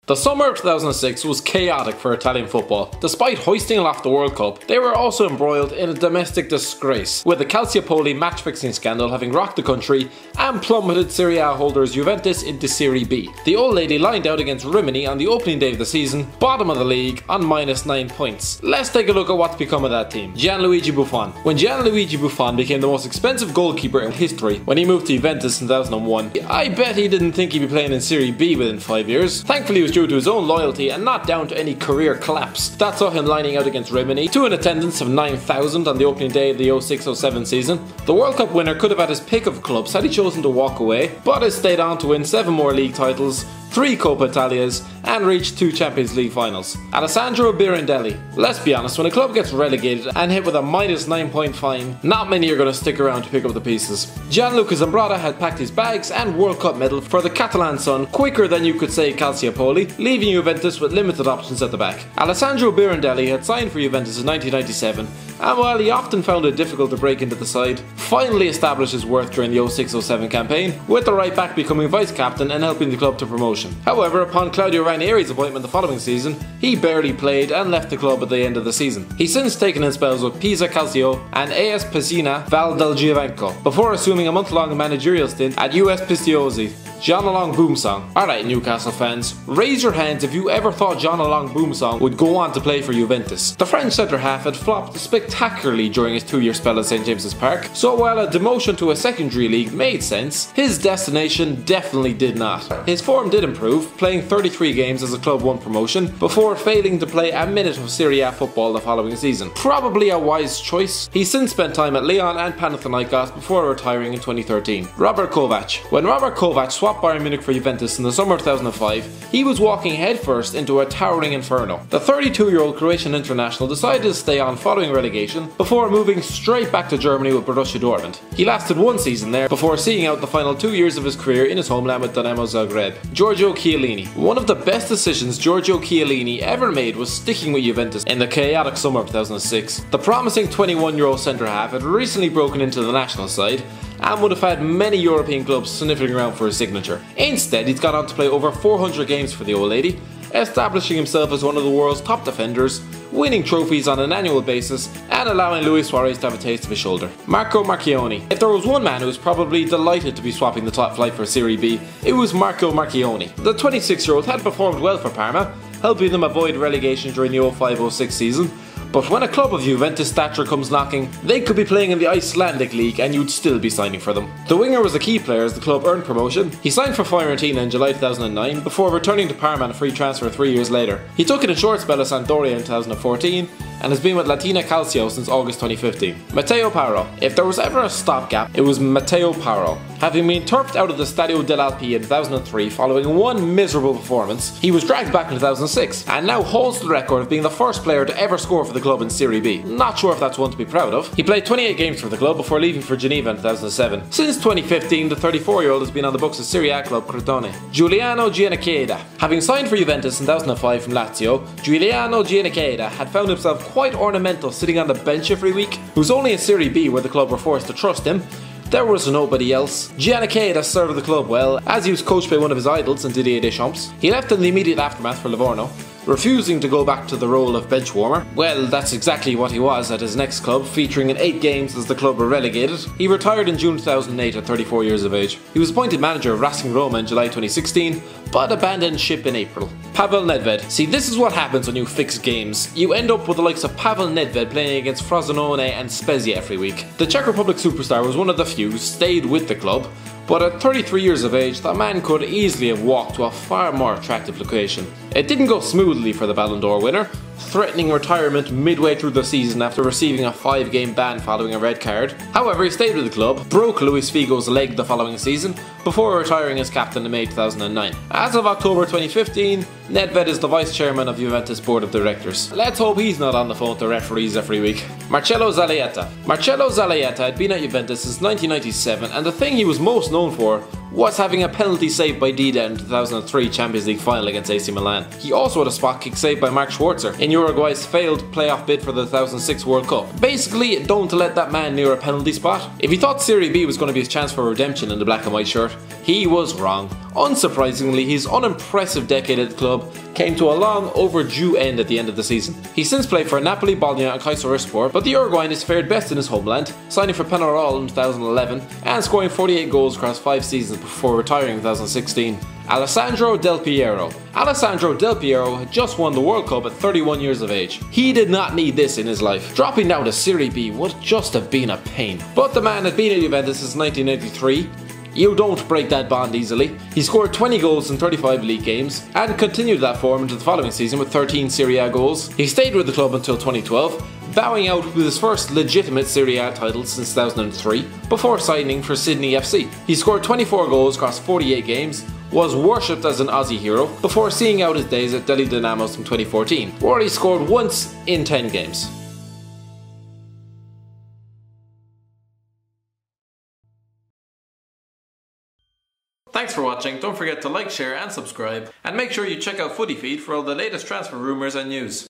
The summer of 2006 was chaotic for Italian football. Despite hoisting aloft the World Cup, they were also embroiled in a domestic disgrace, with the Calciopoli match-fixing scandal having rocked the country and plummeted Serie A holders Juventus into Serie B. The old lady lined out against Rimini on the opening day of the season, bottom of the league, on -9 points. Let's take a look at what's become of that team. Gianluigi Buffon. When Gianluigi Buffon became the most expensive goalkeeper in history when he moved to Juventus in 2001, I bet he didn't think he'd be playing in Serie B within 5 years. Thankfully, it was due to his own loyalty and not down to any career collapse. That saw him lining out against Rimini, to an attendance of 9,000 on the opening day of the 06-07 season. The World Cup winner could have had his pick of clubs had he chosen to walk away, but has stayed on to win 7 more league titles, 3 Coppa Italias, and reached 2 Champions League finals. Alessandro Bianconeri. Let's be honest, when a club gets relegated and hit with a -9 point fine, not many are going to stick around to pick up the pieces. Gianluca Zambrata had packed his bags and World Cup medal for the Catalan son quicker than you could say Calciopoli, leaving Juventus with limited options at the back. Alessandro Bianconeri had signed for Juventus in 1997, and while he often found it difficult to break into the side, finally established his worth during the 06-07 campaign, with the right back becoming vice captain and helping the club to promotion. However, upon Claudio Ranieri's appointment the following season, he barely played and left the club at the end of the season. He's since taken in spells with Pisa Calcio and AS Pesina Val del Giovenco, before assuming a month-long managerial stint at US Pistoiese. John Along Boomsong. Alright, Newcastle fans, raise your hands if you ever thought John Along Boomsong would go on to play for Juventus. The French centre-half had flopped spectacularly during his 2-year spell at St James's Park, so while a demotion to a secondary league made sense, his destination definitely did not. His form did improve, playing 33 games as the club won promotion, before failing to play a minute of Serie A football the following season. Probably a wise choice. He's since spent time at Lyon and Panathinaikos before retiring in 2013. Robert Kovac. When Robert Kovac swapped Bayern Munich for Juventus in the summer of 2005, he was walking headfirst into a towering inferno. The 32-year-old Croatian international decided to stay on following relegation before moving straight back to Germany with Borussia Dortmund. He lasted 1 season there before seeing out the final 2 years of his career in his homeland with Dinamo Zagreb. Giorgio Chiellini. One of the best decisions Giorgio Chiellini ever made was sticking with Juventus in the chaotic summer of 2006. The promising 21-year-old centre-half had recently broken into the national side and would have had many European clubs sniffing around for his signature. Instead, he's gone on to play over 400 games for the old lady, establishing himself as one of the world's top defenders, winning trophies on an annual basis, and allowing Luis Suarez to have a taste of his shoulder. Marco Marchioni. If there was one man who was probably delighted to be swapping the top flight for Serie B, it was Marco Marchioni. The 26-year-old had performed well for Parma, helping them avoid relegation during the 05-06 season, but when a club of Juventus stature comes knocking, they could be playing in the Icelandic League and you'd still be signing for them. The winger was a key player as the club earned promotion. He signed for Fiorentina in July 2009 before returning to Parma on a free transfer 3 years later. He took in a short spell at Sampdoria in 2014 and has been with Latina Calcio since August 2015. Matteo Paolo. If there was ever a stopgap, it was Matteo Paolo. Having been turfed out of the Stadio dell'Alpi in 2003 following one miserable performance, he was dragged back in 2006 and now holds the record of being the first player to ever score for the club in Serie B. Not sure if that's one to be proud of. He played 28 games for the club before leaving for Geneva in 2007. Since 2015, the 34-year-old has been on the books of Serie A club Crotone. Giuliano Giannicheda. Having signed for Juventus in 2005 from Lazio, Giuliano Giannicheda had found himself quite ornamental sitting on the bench every week. It was only in Serie B where the club were forced to trust him. There was nobody else. Giannicheda served the club well, as he was coached by one of his idols in Didier Deschamps. He left in the immediate aftermath for Livorno, refusing to go back to the role of bench warmer. Well, that's exactly what he was at his next club, featuring in 8 games as the club were relegated. He retired in June 2008 at 34 years of age. He was appointed manager of Racing Roma in July 2016, but abandoned ship in April. Pavel Nedved. See, this is what happens when you fix games. You end up with the likes of Pavel Nedved playing against Frosinone and Spezia every week. The Czech Republic superstar was one of the few who stayed with the club, but at 33 years of age, the man could easily have walked to a far more attractive location. It didn't go smoothly for the Ballon d'Or winner, threatening retirement midway through the season after receiving a 5-game ban following a red card. However, he stayed with the club, broke Luis Figo's leg the following season, before retiring as captain in May 2009. As of October 2015, Nedved is the vice chairman of Juventus board of directors. Let's hope he's not on the phone to referees every week. Marcello Zalaieta. Marcello Zalaieta had been at Juventus since 1997, and the thing he was most known for was having a penalty saved by Dida in the 2003 Champions League final against AC Milan. He also had a spot kick saved by Mark Schwarzer in Uruguay's failed playoff bid for the 2006 World Cup. Basically, don't let that man near a penalty spot. If he thought Serie B was going to be his chance for redemption in the black and white shirt, he was wrong. Unsurprisingly, his unimpressive decade at the club came to a long overdue end at the end of the season. He since played for Napoli, Bologna and Calciopoli, but the Uruguayan has fared best in his homeland, signing for Penarol in 2011 and scoring 48 goals across 5 seasons before retiring in 2016. Alessandro Del Piero. Alessandro Del Piero had just won the World Cup at 31 years of age. He did not need this in his life. Dropping down to Serie B would just have been a pain. But the man had been at Juventus since 1993. You don't break that bond easily. He scored 20 goals in 35 league games and continued that form into the following season with 13 Serie A goals. He stayed with the club until 2012, bowing out with his first legitimate Serie A title since 2003 before signing for Sydney FC. He scored 24 goals across 48 games, was worshipped as an Aussie hero before seeing out his days at Delhi Dynamos in 2014, where he scored once in 10 games. Thanks for watching, don't forget to like, share and subscribe, and make sure you check out Footy Feed for all the latest transfer rumours and news.